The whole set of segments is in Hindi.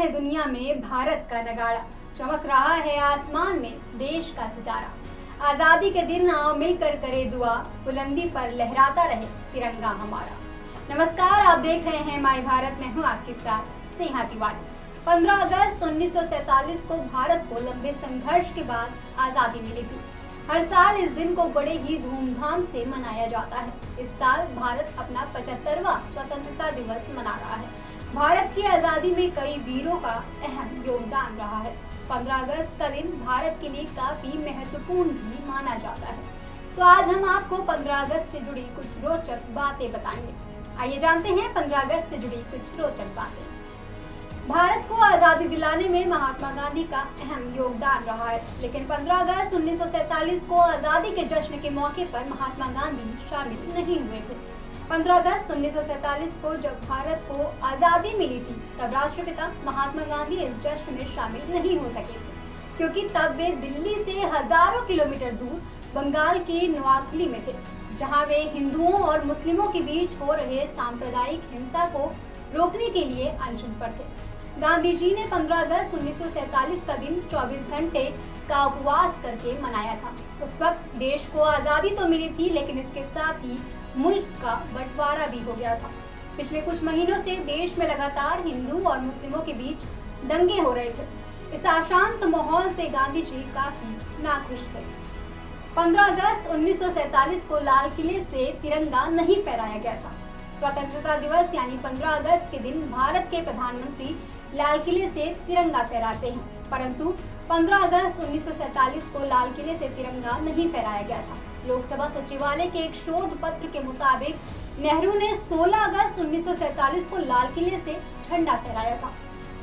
है दुनिया में भारत का नगाड़ा, चमक रहा है आसमान में देश का सितारा। आजादी के दिन आओ मिलकर करे दुआ, बुलंदी पर लहराता रहे तिरंगा हमारा। नमस्कार, आप देख रहे हैं माय भारत। मैं हूं आपके साथ स्नेहा तिवारी। 15 अगस्त 1947 को भारत को लंबे संघर्ष के बाद आजादी मिली थी। हर साल इस दिन को बड़े ही धूमधाम से मनाया जाता है। इस साल भारत अपना 75वां स्वतंत्रता दिवस मना रहा है। भारत की आजादी में कई वीरों का अहम योगदान रहा है। 15 अगस्त का दिन भारत के लिए काफी महत्वपूर्ण भी माना जाता है। तो आज हम आपको 15 अगस्त से जुड़ी कुछ रोचक बातें बताएंगे। आइए जानते हैं 15 अगस्त से जुड़ी कुछ रोचक बातें। भारत को आजादी दिलाने में महात्मा गांधी का अहम योगदान रहा है, लेकिन 15 अगस्त 1947 को आजादी के जश्न के मौके पर महात्मा गांधी शामिल नहीं हुए थे। 15 अगस्त 1947 को जब भारत को आजादी मिली थी, तब राष्ट्रपिता महात्मा गांधी इस जश्न में शामिल नहीं हो सके थे, क्योंकि तब वे दिल्ली से हजारों किलोमीटर दूर बंगाल के नोआखली में थे, जहां वे हिंदुओं और मुस्लिमों के बीच हो रहे सांप्रदायिक हिंसा को रोकने के लिए अनशन पर थे। गांधी जी ने 15 अगस्त 1947 का दिन 24 घंटे का उपवास करके मनाया था। उस वक्त देश को आजादी तो मिली थी, लेकिन इसके साथ ही मुल्क का बंटवारा भी हो गया था। पिछले कुछ महीनों से देश में लगातार हिंदू और मुस्लिमों के बीच दंगे हो रहे थे। इस अशांत माहौल से गांधी जी काफी नाखुश थे। 15 अगस्त 1947 को लाल किले से तिरंगा नहीं फहराया गया था। स्वतंत्रता दिवस यानी 15 अगस्त के दिन भारत के प्रधानमंत्री लाल किले से तिरंगा फहराते हैं, परंतु 15 अगस्त 1947 को लाल किले से तिरंगा नहीं फहराया गया था। लोकसभा सचिवालय के एक शोध पत्र के मुताबिक नेहरू ने 16 अगस्त 1947 को लाल किले से झंडा फहराया था।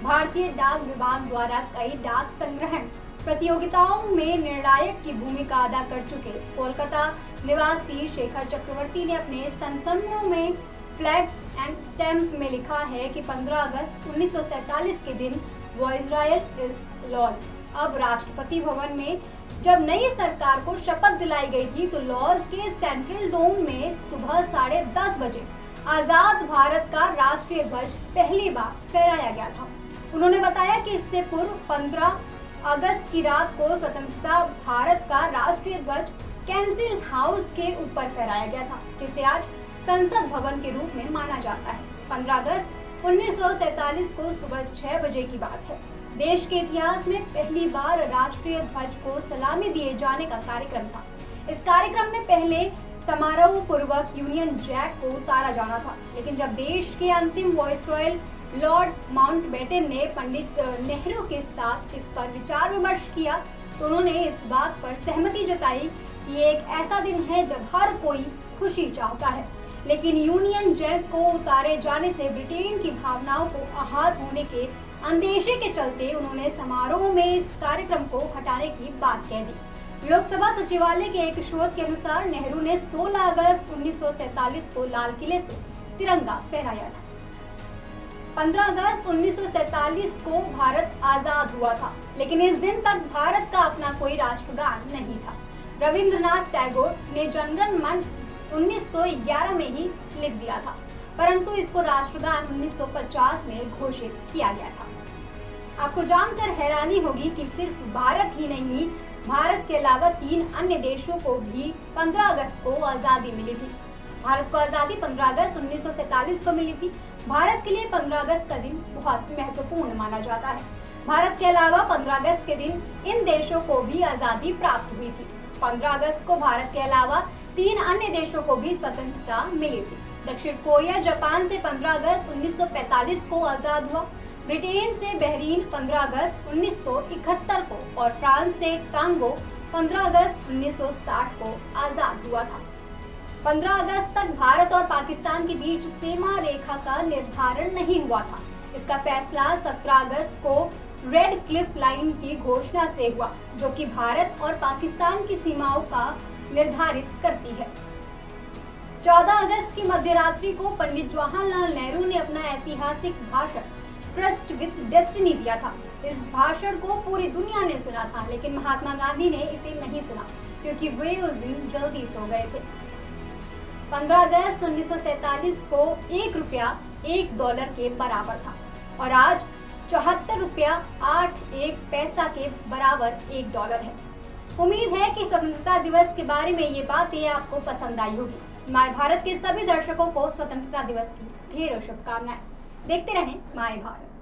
भारतीय डाक विभाग द्वारा कई डाक संग्रहण प्रतियोगिताओं में निर्णायक की भूमिका अदा कर चुके कोलकाता निवासी शेखर चक्रवर्ती ने अपने संस्मरणों में फ्लैग्स एंड स्टैम्प में लिखा है कि 15 अगस्त 1947 के दिन वाइसरायल लॉज, अब राष्ट्रपति भवन में जब नई सरकार को शपथ दिलाई गई थी, तो लॉज के सेंट्रल डोम में सुबह 10:30 बजे आजाद भारत का राष्ट्रीय ध्वज पहली बार फहराया गया था। उन्होंने बताया कि इससे पूर्व 15 अगस्त की रात को स्वतंत्रता भारत का राष्ट्रीय ध्वज कैंसिल हाउस के ऊपर फहराया गया था, जिसे आज संसद भवन के रूप में माना जाता है। 15 अगस्त 1947 को सुबह 6 बजे की बात है। देश के इतिहास में पहली बार राष्ट्रीय ध्वज को सलामी दिए जाने का कार्यक्रम था। इस कार्यक्रम में पहले समारोह पूर्वक यूनियन जैक को उतारा जाना था, लेकिन जब देश के अंतिम वाइसरॉय लॉर्ड माउंटबेटन ने पंडित नेहरू के साथ इस पर विचार विमर्श किया, तो उन्होंने इस बात पर सहमति जताई कि ये एक ऐसा दिन है जब हर कोई खुशी चाहता है, लेकिन यूनियन जैक को उतारे जाने से ब्रिटेन की भावनाओं को आहत होने के अंदेशे के चलते उन्होंने समारोह में इस कार्यक्रम को हटाने की बात कह दी। लोकसभा सचिवालय के एक शोध के अनुसार नेहरू ने 16 अगस्त 1947 को लाल किले से तिरंगा फहराया था। 15 अगस्त 1947 को भारत आजाद हुआ था, लेकिन इस दिन तक भारत का अपना कोई राष्ट्रगान नहीं था। रविंद्रनाथ टैगोर ने जनगण मन 1911 में ही लिख दिया था, परंतु इसको राष्ट्रगान 1950 में घोषित किया गया था। आपको जानकर हैरानी होगी कि सिर्फ भारत ही नहीं, भारत के अलावा 3 अन्य देशों को भी 15 अगस्त को आजादी मिली थी। भारत को आजादी 15 अगस्त 1947 को मिली थी। भारत के लिए 15 अगस्त का दिन बहुत महत्वपूर्ण माना जाता है। भारत के अलावा 15 अगस्त के दिन इन देशों को भी आजादी प्राप्त हुई थी। 15 अगस्त को भारत के अलावा 3 अन्य देशों को भी स्वतंत्रता मिली थी। दक्षिण कोरिया जापान से 15 अगस्त 1945 को आजाद हुआ। ब्रिटेन से बहरीन 15 अगस्त 1971 को और फ्रांस से कांगो 15 अगस्त 1960 को आजाद हुआ था। 15 अगस्त तक भारत और पाकिस्तान के बीच सीमा रेखा का निर्धारण नहीं हुआ था। इसका फैसला 17 अगस्त को रेड क्लिफ लाइन की घोषणा से हुआ, जो कि भारत और पाकिस्तान की सीमाओं का निर्धारित करती है। 14 अगस्त की मध्यरात्रि को पंडित जवाहरलाल नेहरू ने अपना ऐतिहासिक भाषण ट्रस्ट विद डेस्टिनी दिया था। इस भाषण को पूरी दुनिया ने सुना था, लेकिन महात्मा गांधी ने इसे नहीं सुना, क्योंकि वे उस दिन जल्दी सो गए थे। 15 अगस्त 1947 को 1 रुपया $1 के बराबर था और आज ₹74.81 के बराबर $1 है। उम्मीद है कि स्वतंत्रता दिवस के बारे में ये बातें आपको पसंद आई होगी। माय भारत के सभी दर्शकों को स्वतंत्रता दिवस की ढेरों शुभकामनाएं। देखते रहें माय भारत।